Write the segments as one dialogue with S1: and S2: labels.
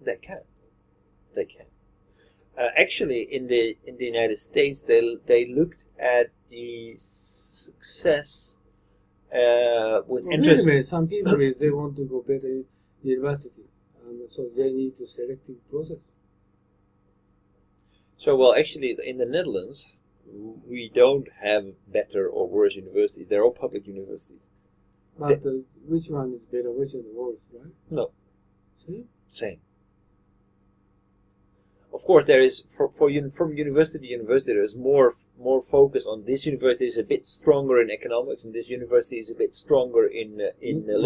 S1: they can. They can. Actually, in the United States, they looked at the success with interest.
S2: Wait a minute. Some people is they want to go better university, so they need to selective process.
S1: So, well, actually, in the Netherlands, we don't have better or worse universities. They're all public universities.
S2: But which one is better, which is worse, right?
S1: No.
S2: Same.
S1: Of course, there is from university to university. There is more focus on this university is a bit stronger in economics, and this university is a bit stronger in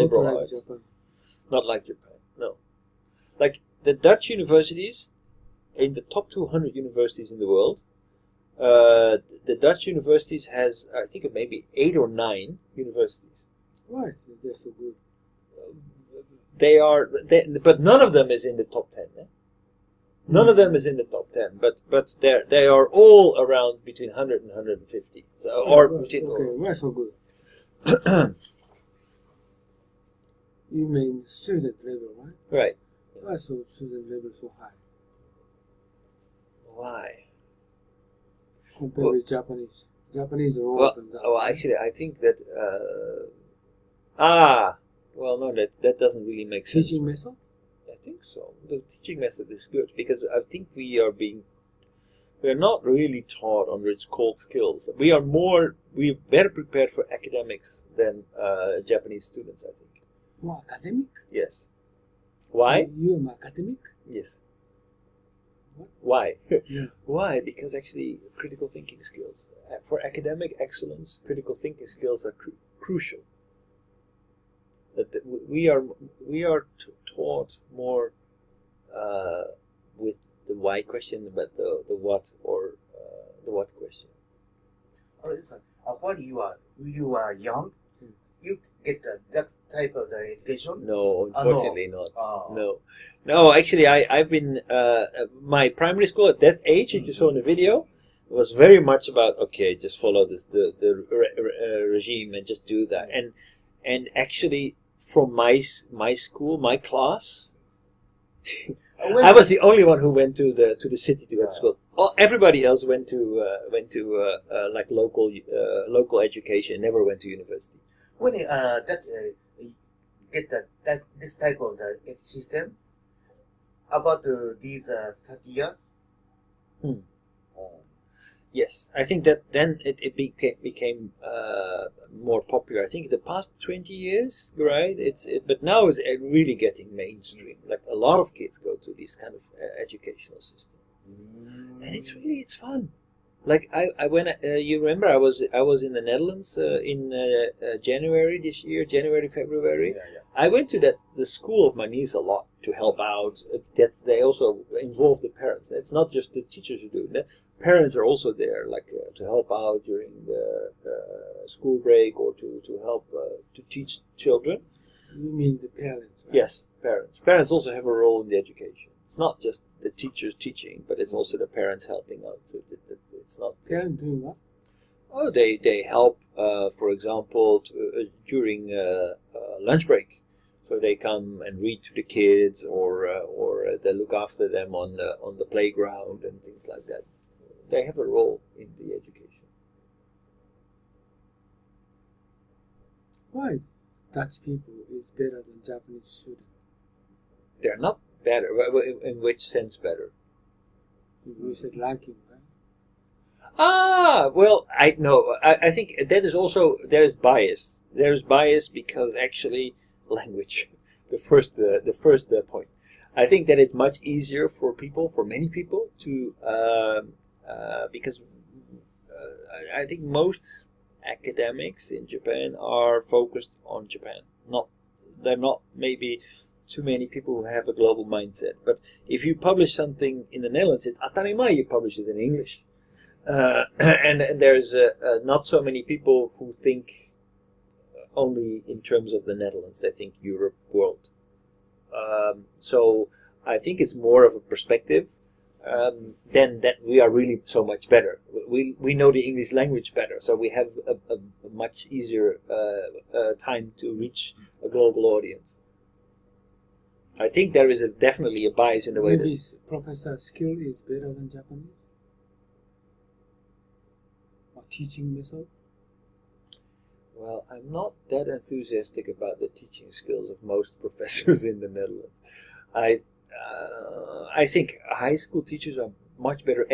S1: liberal arts.
S2: Japan.
S1: Not like Japan. No, like the Dutch universities, in the top 200 universities in the world, the Dutch universities has, I think, maybe 8 or 9 universities.
S2: Why is they so good?
S1: But none of them is in the top 10. Eh? None of them is in the top 10, but they are all around between 100 and 150.
S2: Why so good? You mean student level, right?
S1: Right.
S2: Why so student level so high?
S1: Why?
S2: Compared with Japanese. Japanese are lower than that.
S1: Oh, actually, I think that. Well, no, that doesn't really make sense.
S2: Teaching method?
S1: I think so. The teaching method is good because I think we are not really taught on what's called skills. We're better prepared for academics than Japanese students, I think.
S2: More academic?
S1: Yes. Why?
S2: You are academic?
S1: Yes.
S2: What?
S1: Why?
S2: Yeah.
S1: Why? Because actually critical thinking skills. For academic excellence, critical thinking skills are crucial. That we are taught more with the why question, but the what or the what question.
S3: Oh, listen. When you are young, you get that type of education.
S1: No, unfortunately
S3: no.
S1: not.
S3: Oh.
S1: No. Actually, I've been my primary school at that age that you saw in the video was very much about just follow the regime and just do that. And actually, from my school, my class, I was the only one who went to the city to go to school. Everybody else went to like local education. Never went to university.
S3: When get this type of system about these 30 years.
S1: Yes, I think that then it became more popular. I think the past 20 years, right? But now it's really getting mainstream. Like a lot of kids go to this kind of educational system, and it's fun. Like you remember I was in the Netherlands in January this year, February.
S3: Yeah.
S1: I went to the school of my niece a lot to help out. They also involve the parents. It's not just the teachers who do it. Parents are also there, like to help out during the school break or to help to teach children.
S2: You mean the parents, right?
S1: Yes, parents. Parents also have a role in the education. It's not just the teachers teaching, but it's also the parents helping out. So it's not.
S2: Parents doing what?
S1: Oh, they help, for example, during lunch break. So they come and read to the kids, or they look after them on the playground and things like that. They have a role in the education.
S2: Why Dutch people is better than Japanese students?
S1: They're not better. In which sense better?
S2: You said ranking, right?
S1: Well, I know. I think that is also there's bias. There's bias because actually language, the first point. I think that it's much easier for many people to because I think most academics in Japan are focused on Japan. They're not maybe too many people who have a global mindset. But if you publish something in the Netherlands, it's atarimai you publish it in English. And there's not so many people who think only in terms of the Netherlands. They think Europe, world. So I think it's more of a perspective than that we are really so much better. We know the English language better, so we have a much easier time to reach a global audience. I think there is definitely a bias in the way
S2: Maybe
S1: that
S2: professor skill is better than Japanese? Or teaching method?
S1: well, I'm not that enthusiastic about the teaching skills of most professors in the Netherlands. I think high school teachers are much better